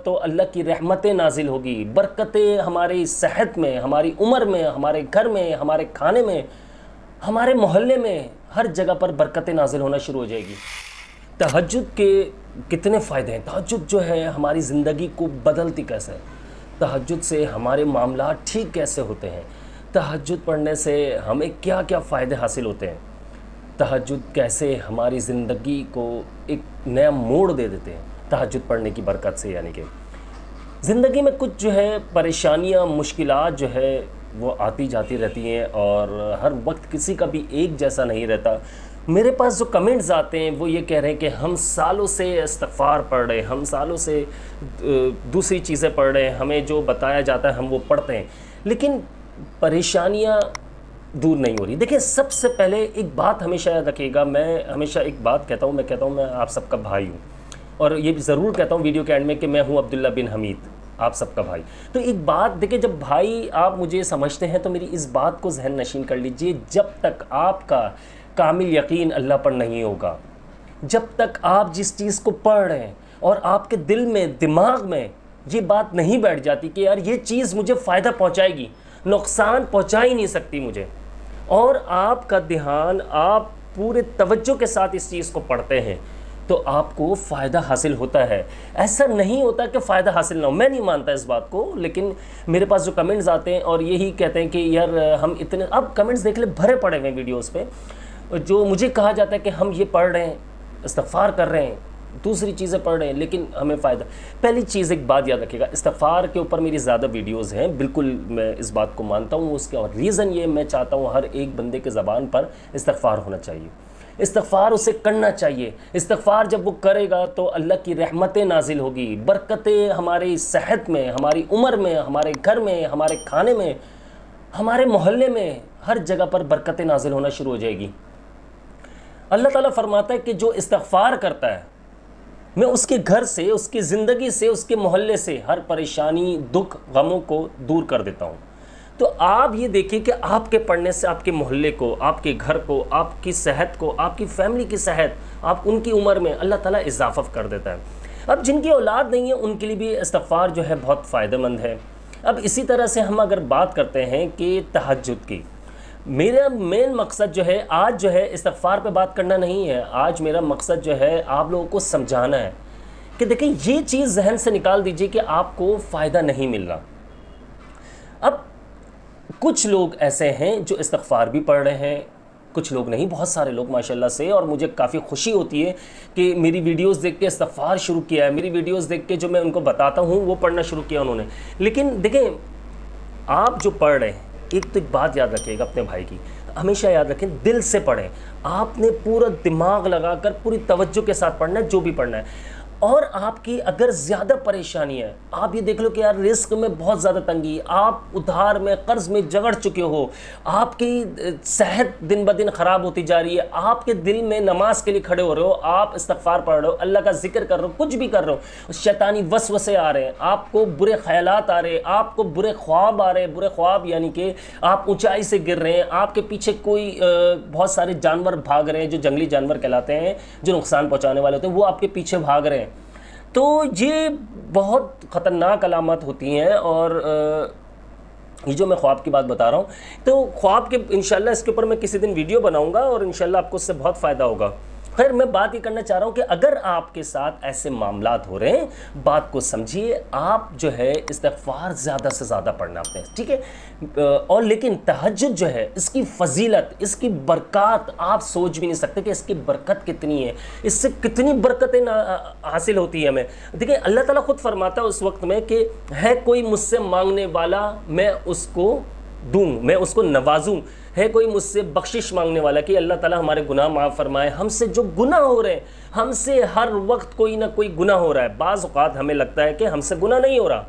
तो अल्लाह की रहमतें नाजिल होगी, बरकतें हमारी सेहत में, हमारी उम्र में, हमारे घर में, हमारे खाने में, हमारे मोहल्ले में, हर जगह पर बरकतें नाजिल होना शुरू हो जाएगी। तहज्जुद के कितने फ़ायदे हैं। तहज्जुद जो है हमारी ज़िंदगी को बदलती कैसे है, तहज्जुद से हमारे मामला ठीक कैसे होते हैं, तहज्जुद पढ़ने से हमें क्या क्या फ़ायदे हासिल होते हैं, तहज्जुद कैसे हमारी ज़िंदगी को एक नया मोड़ दे देते हैं तहज्जुद पढ़ने की बरकत से। यानी कि ज़िंदगी में कुछ जो है परेशानियाँ, मुश्किलात जो है वो आती जाती रहती हैं और हर वक्त किसी का भी एक जैसा नहीं रहता। मेरे पास जो कमेंट्स आते हैं वो ये कह रहे हैं कि हम सालों से इस्तिग़फ़ार पढ़ रहे हैं, हम सालों से दूसरी चीज़ें पढ़ रहे हैं, हमें जो बताया जाता है हम वो पढ़ते हैं, लेकिन परेशानियाँ दूर नहीं हो रही। देखिए, सबसे पहले एक बात हमेशा याद रखिएगा, मैं हमेशा एक बात कहता हूँ, मैं आप सबका भाई हूँ और ये ज़रूर कहता हूँ वीडियो के एंड में कि मैं हूँ अब्दुल्ला बिन हमीद, आप सबका भाई। तो एक बात देखिए, जब भाई आप मुझे समझते हैं तो मेरी इस बात को जहन नशीन कर लीजिए, जब तक आपका कामिल यकीन अल्लाह पर नहीं होगा, जब तक आप जिस चीज़ को पढ़ रहे हैं और आपके दिल में, दिमाग में ये बात नहीं बैठ जाती कि यार ये चीज़ मुझे फ़ायदा पहुँचाएगी, नुकसान पहुँचा ही नहीं सकती मुझे, और आपका ध्यान, आप पूरे तवज्जो के साथ इस चीज़ को पढ़ते हैं, तो आपको फ़ायदा हासिल होता है। ऐसा नहीं होता कि फ़ायदा हासिल ना हो, मैं नहीं मानता इस बात को, लेकिन मेरे पास जो कमेंट्स आते हैं और यही कहते हैं कि यार हम इतने, अब कमेंट्स देख ले भरे पड़े हुए हैं वीडियोज़ पे, जो मुझे कहा जाता है कि हम ये पढ़ रहे हैं, इस्तिग़फ़ार कर रहे हैं, दूसरी चीज़ें पढ़ रहे हैं, लेकिन हमें फ़ायदा। पहली चीज़ एक बात याद रखिएगा, इस्तिग़फ़ार के ऊपर मेरी ज़्यादा वीडियोज़ हैं, बिल्कुल मैं इस बात को मानता हूँ। उसका रीज़न ये, मैं चाहता हूँ हर एक बंदे के ज़बान पर इस्तिग़फ़ार होना चाहिए, इस्तिग़फ़ार उसे करना चाहिए। इस्तिग़फ़ार जब वो करेगा तो अल्लाह की रहमतें नाजिल होगी, बरकतें हमारी सेहत में, हमारी उम्र में, हमारे घर में, हमारे खाने में, हमारे मोहल्ले में, हर जगह पर बरकतें नाजिल होना शुरू हो जाएगी। अल्लाह ताला फरमाता है कि जो इस्तिग़फ़ार करता है, मैं उसके घर से, उसकी ज़िंदगी से, उसके मोहल्ले से हर परेशानी, दुख, गमों को दूर कर देता हूँ। तो आप ये देखिए कि आपके पढ़ने से आपके मोहल्ले को, आपके घर को, आपकी सेहत को, आपकी फैमिली की सेहत, आप उनकी उम्र में अल्लाह ताला इजाफ़ा कर देता है। अब जिनकी औलाद नहीं है उनके लिए भी इस्तिग़फ़ार जो है बहुत फ़ायदेमंद है। अब इसी तरह से हम अगर बात करते हैं कि तहज्जुद की, मेरा मेन मकसद जो है आज जो है इस्तिग़फ़ार पे बात करना नहीं है। आज मेरा मकसद जो है आप लोगों को समझाना है कि देखिए ये चीज़ ज़हन से निकाल दीजिए कि आपको फ़ायदा नहीं मिल रहा। अब कुछ लोग ऐसे हैं जो इस्तिग़फ़ार भी पढ़ रहे हैं, कुछ लोग नहीं, बहुत सारे लोग माशाल्लाह से, और मुझे काफ़ी खुशी होती है कि मेरी वीडियोस देख के इस्तिग़फ़ार शुरू किया है, मेरी वीडियोस देख के जो मैं उनको बताता हूँ वो पढ़ना शुरू किया उन्होंने। लेकिन देखें, आप जो पढ़ रहे हैं, एक तो एक बात याद रखिएगा अपने भाई की, हमेशा याद रखें, दिल से पढ़ें। आपने पूरा दिमाग लगाकर पूरी तवज्जो के साथ पढ़ना है जो भी पढ़ना है। और आपकी अगर ज़्यादा परेशानी है, आप ये देख लो कि यार रिस्क में बहुत ज़्यादा तंगी, आप उधार में, कर्ज़ में जगड़ चुके हो, आपकी सेहत दिन ब दिन ख़राब होती जा रही है, आपके दिल में नमाज के लिए खड़े हो रहे हो, आप इस्तिग़फ़ार पढ़ रहे हो, अल्लाह का ज़िक्र कर रहे हो, कुछ भी कर रहे हो, शैतानी वसवसे आ रहे हैं, आपको बुरे ख़यालात आ रहे हैं, आपको बुरे ख्वाब आ रहे हैं, बुरे ख्वाब यानी कि आप ऊंचाई से गिर रहे हैं, आपके पीछे कोई बहुत सारे जानवर भाग रहे हैं जो जंगली जानवर कहलाते हैं, जो नुकसान पहुँचाने वाले होते हैं, वो आपके पीछे भाग रहे हैं। तो ये बहुत ख़तरनाक अलामत होती हैं। और ये जो मैं ख्वाब की बात बता रहा हूँ, तो ख्वाब के इंशाल्लाह इसके ऊपर मैं किसी दिन वीडियो बनाऊँगा और इंशाल्लाह आपको उससे बहुत फ़ायदा होगा। खैर, मैं बात ये करना चाह रहा हूँ कि अगर आपके साथ ऐसे मामलात हो रहे हैं, बात को समझिए, आप जो है इस्तिग़फ़ार ज़्यादा से ज़्यादा पढ़ना आपने, ठीक है। और लेकिन तहज्जुद जो है, इसकी फ़जीलत, इसकी बरक़ात आप सोच भी नहीं सकते कि इसकी बरकत कितनी है, इससे कितनी बरकतें हासिल होती है हमें। देखिए, अल्लाह ताला ख़ुद फरमाता है उस वक्त में कि है कोई मुझसे मांगने वाला, मैं उसको दूँ, मैं उसको नवाजूँ। है कोई मुझसे बख्शिश मांगने वाला कि अल्लाह ताला हमारे गुनाह माफ़ फरमाए। हमसे जो गुनाह हो रहे हैं, हमसे हर वक्त कोई ना कोई गुनाह हो रहा है। बाज़ औक़ात हमें लगता है कि हमसे गुनाह नहीं हो रहा,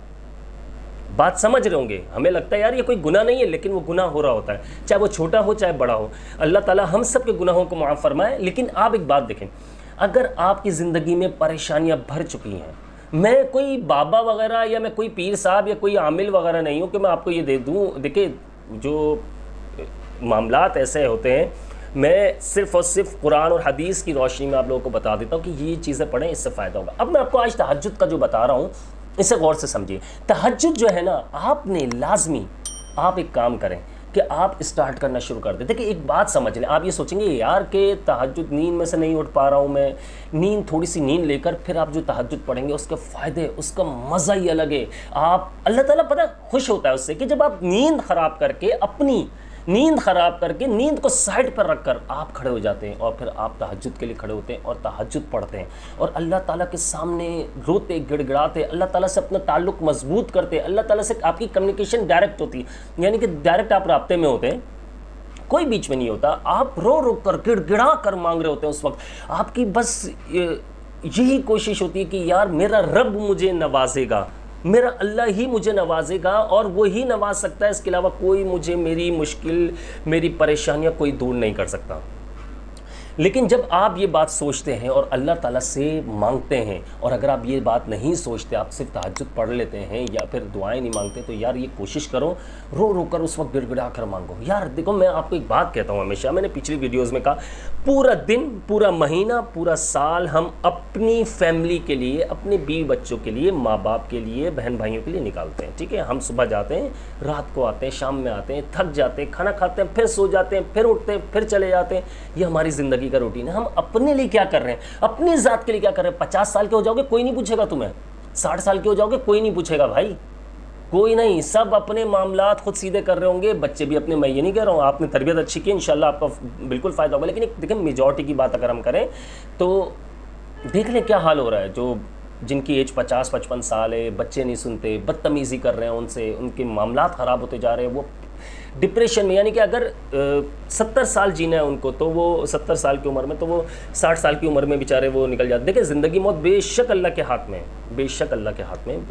बात समझ रहे होंगे, हमें लगता है यार ये कोई गुनाह नहीं है, लेकिन वो गुनाह हो रहा होता है, चाहे वो छोटा हो चाहे बड़ा हो। अल्लाह ताला हम सब के गुनाहों को माफ़ फरमाए। लेकिन आप एक बात देखें, अगर आपकी ज़िंदगी में परेशानियाँ भर चुकी हैं, मैं कोई बाबा वगैरह या मैं कोई पीर साहब या कोई आमिल वगैरह नहीं हूँ कि मैं आपको ये दे दूँ। देखिए, जो मामलात ऐसे होते हैं, मैं सिर्फ़ और सिर्फ कुरान और हदीस की रोशनी में आप लोगों को बता देता हूँ कि ये चीज़ें पढ़ें, इससे फ़ायदा होगा। अब मैं आपको आज तहज्जुद का जो बता रहा हूँ, इसे गौर से समझिए। तहज्जुद जो है ना, आपने लाजमी आप एक काम करें कि आप स्टार्ट करना शुरू कर दें। देखिए एक बात समझ लें, आप ये सोचेंगे यार कि तहज्जुद नींद में से नहीं उठ पा रहा हूँ मैं, नींद थोड़ी सी नींद लेकर फिर आप जो तहज्जुद पढ़ेंगे उसके फ़ायदे, उसका मज़ा ही अलग है। आप अल्लाह ताला पता खुश होता है उससे कि जब आप नींद ख़राब करके, अपनी नींद ख़राब करके, नींद को साइड पर रखकर आप खड़े हो जाते हैं और फिर आप तहज्जुद के लिए खड़े होते हैं और तहज्जुद पढ़ते हैं और अल्लाह ताला के सामने रोते गिड़गिड़ाते, अल्लाह ताला से अपना ताल्लुक़ मजबूत करते, अल्लाह ताला से आपकी कम्युनिकेशन डायरेक्ट होती है, यानी कि डायरेक्ट आप राब्ते में होते हैं, कोई बीच में नहीं होता। आप रो रो कर गिड़गिड़ा कर मांग रहे होते हैं। उस वक्त आपकी बस यही कोशिश होती है कि यार मेरा रब मुझे नवाजेगा, मेरा अल्लाह ही मुझे नवाजेगा और वो ही नवाज सकता है, इसके अलावा कोई मुझे मेरी मुश्किल, मेरी परेशानियां कोई दूर नहीं कर सकता। लेकिन जब आप ये बात सोचते हैं और अल्लाह ताला से मांगते हैं, और अगर आप ये बात नहीं सोचते, आप सिर्फ तहज्जुद पढ़ लेते हैं या फिर दुआएं नहीं मांगते, तो यार ये कोशिश करो रो रो कर उस वक्त गिड़गिड़ा कर मांगो। यार देखो मैं आपको एक बात कहता हूँ, हमेशा मैंने पिछली वीडियोज़ में कहा, पूरा दिन, पूरा महीना, पूरा साल हम अपनी फैमिली के लिए, अपने बीवी बच्चों के लिए, माँ बाप के लिए, बहन भाइयों के लिए निकालते हैं, ठीक है। हम सुबह जाते हैं, रात को आते हैं, शाम में आते हैं, थक जाते हैं, खाना खाते हैं, फिर सो जाते हैं, फिर उठते हैं, फिर चले जाते हैं। ये हमारी ज़िंदगी का रूटीन है। हम अपने लिए क्या कर रहे हैं, अपनी ज़ात के लिए क्या कर रहे हैं। 50 साल के हो जाओगे कोई नहीं पूछेगा तुम्हें, 60 साल के हो जाओगे कोई नहीं पूछेगा भाई, कोई नहीं, सब अपने मामलात खुद सीधे कर रहे होंगे। बच्चे भी अपने, मैं ये नहीं कह रहा हूँ, आपने तरबियत अच्छी की, इंशाल्लाह आपका बिल्कुल फ़ायदा होगा। लेकिन एक देखिए मेजॉरिटी की बात अगर हम करें तो देख लें क्या हाल हो रहा है। जो जिनकी एज 50-55 साल है, बच्चे नहीं सुनते, बदतमीज़ी कर रहे हैं उनसे, उनके मामलात ख़राब होते जा रहे हैं, वो डिप्रेशन में, यानी कि अगर 70 साल जीना है उनको तो वो 70 साल की उम्र में, तो वो 60 साल की उम्र में बेचारे वो निकल जाते। देखिए ज़िंदगी मौत बेशक अल्लाह के हाथ में, बेशक अल्लाह के हाथ में।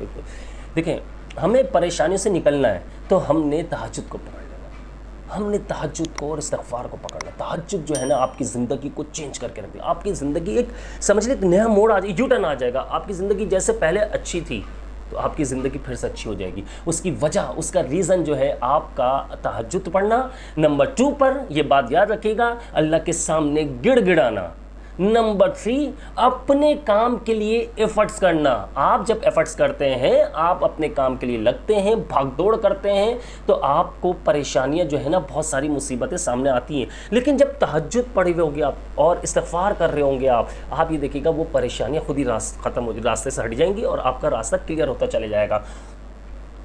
देखें हमें परेशानियों से निकलना है तो हमने तहज्जुद को पकड़ लेना, हमने तहज्जुद को और इस्तिग़फ़ार को पकड़ना। तहज्जुद जो है ना, आपकी ज़िंदगी को चेंज करके रख दिया। आपकी ज़िंदगी एक समझ लीजिए नया मोड़ आ जाए, यू-टर्न आ जाएगा। आपकी ज़िंदगी जैसे पहले अच्छी थी तो आपकी ज़िंदगी फिर से अच्छी हो जाएगी। उसकी वजह, उसका रीज़न जो है आपका तहज्जुद पढ़ना। नंबर 2 पर यह बात याद रखिएगा, अल्लाह के सामने गिड़गिड़ाना। नंबर 3, अपने काम के लिए एफर्ट्स करना। आप जब एफर्ट्स करते हैं, आप अपने काम के लिए लगते हैं, भागदौड़ करते हैं, तो आपको परेशानियां जो है ना, बहुत सारी मुसीबतें सामने आती हैं। लेकिन जब तहज्जुद पढ़े हुए होंगे आप और इस्तिग़फ़ार कर रहे होंगे आप ये देखिएगा वो परेशानियां खुद ही ख़त्म हो, रास्ते से हट जाएंगी और आपका रास्ता क्लियर होता चले जाएगा।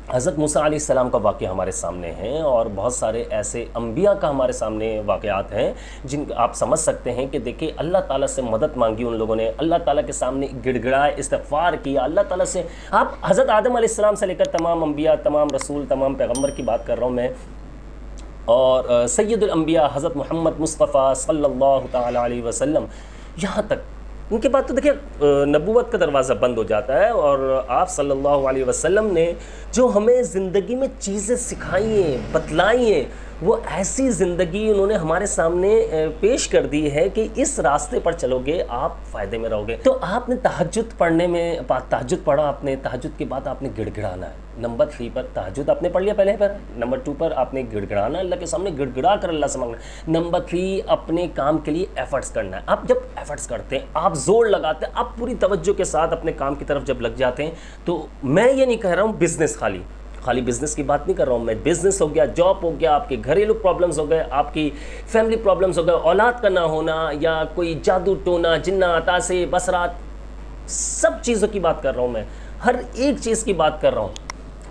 हज़रत मूसा अलैहिस्सलाम का वाक़या हमारे सामने है और बहुत सारे ऐसे अंबिया का हमारे सामने वाक़यात हैं जिन आप समझ सकते हैं कि देखिए अल्लाह ताला से मदद मांगी उन लोगों ने, अल्लाह ताला के सामने गिड़गिड़ाए, इस्तिग़फ़ार किया, अल्लाह ताला से। आप हज़रत आदम अलैहिस्सलाम से लेकर तमाम अंबिया, तमाम रसूल, तमाम पैगम्बर की बात कर रहा हूँ मैं, और सैयदुल अंबिया हज़रत मोहम्मद मुस्तफ़ा सल्लल्लाहु तआला अलैहि वसल्लम, यहाँ तक उनके बाद तो देखिए नबूवत का दरवाज़ा बंद हो जाता है। और आप सल्लल्लाहु अलैहि वसल्लम ने जो हमें ज़िंदगी में चीज़ें सिखाई हैं, बतलाई हैं, वो ऐसी ज़िंदगी उन्होंने हमारे सामने पेश कर दी है कि इस रास्ते पर चलोगे आप फ़ायदे में रहोगे। तो आपने तहज्जुद पढ़ने में, तहज्जुद पढ़ा आपने, तहज्जुद के बाद आपने गिड़गिड़ाना है। नंबर 3 पर तहज्जुद आपने पढ़ लिया पहले पर, नंबर 2 पर आपने गिड़गिड़ाना, अल्लाह के सामने गिड़गिड़ा कर अल्लाह से मांगना। नंबर 3 अपने काम के लिए एफ़र्ट्स करना है। आप जब एफ़र्ट्स करते हैं, आप जोर लगाते हैं, आप पूरी तवज्जो के साथ अपने काम की तरफ जब लग जाते हैं, तो मैं ये नहीं कह रहा हूँ बिज़नेस खाली बिज़नेस की बात नहीं कर रहा हूँ मैं। बिज़नेस हो गया, जॉब हो गया, आपके घरेलू प्रॉब्लम्स हो गए, आपकी फैमिली प्रॉब्लम्स हो गए, औलाद का ना होना या कोई जादू टोना, जिन्नात, तासे, बसरात, सब चीज़ों की बात कर रहा हूँ मैं, हर एक चीज़ की बात कर रहा हूँ।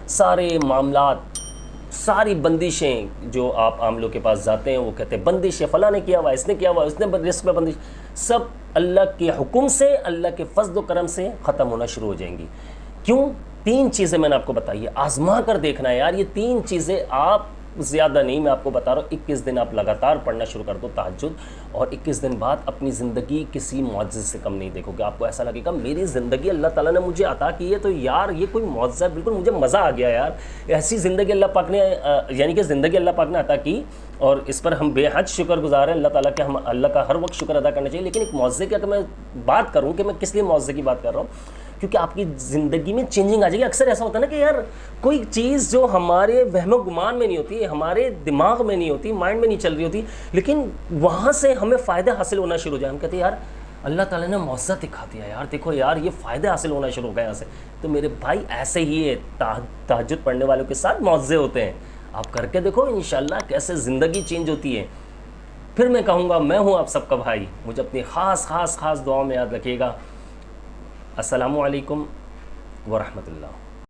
सारे मामलात, सारी बंदिशें जो आप आम लोग के पास जाते हैं, वो कहते हैं बंदिश है, फ़लाँ ने किया हुआ, इसने किया हुआ, इसने रिस्क में बंदिश, सब अल्लाह के हुक्म से, अल्लाह के फज़्ल व करम से ख़त्म होना शुरू हो जाएंगी। क्यों? 3 चीज़ें मैंने आपको बताई है, आज़मा कर देखना है यार। ये 3 चीज़ें आप ज़्यादा नहीं, मैं आपको बता रहा हूँ, 21 दिन आप लगातार पढ़ना शुरू कर दो तहज्जुद, और 21 दिन बाद अपनी ज़िंदगी किसी मुआज़े से कम नहीं देखोगे। आपको ऐसा लगेगा मेरी ज़िंदगी अल्लाह ताला ने मुझे अता की है, तो यार ये कोई मुआज़ा है, बिल्कुल मुझे मज़ा आ गया यार। ऐसी ज़िंदगी अल्लाह पाक ने, यानी कि ज़िंदगी अल्लाह पाक ने अता की, और इस पर हम बेहद शुक्रगुज़ार हैं अल्लाह ताला के। हम अल्लाह का हर वक्त शुक्र अदा करना चाहिए। लेकिन एक मुआज़े की अगर मैं बात करूँ कि मैं किस लिए मुआज़े की बात कर रहा हूँ, क्योंकि आपकी ज़िंदगी में चेंजिंग आ जाएगी। अक्सर ऐसा होता है ना कि यार कोई चीज़ जो हमारे वहम गुमान में नहीं होती, हमारे दिमाग में नहीं होती, माइंड में नहीं चल रही होती, लेकिन वहाँ से हमें फ़ायदा हासिल होना शुरू हो जाए। हम कहते हैं यार अल्लाह ताला ने मौज़ा दिखा दिया यार, देखो यार ये फ़ायदे हासिल होना शुरू हो गए यहाँ से। तो मेरे भाई ऐसे ही है, तहज्जुद पढ़ने वालों के साथ मौज़े होते हैं। आप करके देखो इंशाल्लाह कैसे ज़िंदगी चेंज होती है। फिर मैं कहूँगा मैं हूँ आप सबका भाई, मुझे अपनी ख़ास दुआओं में याद रखिएगा। अस्सलामु अलैकुम व रहमतुल्लाह।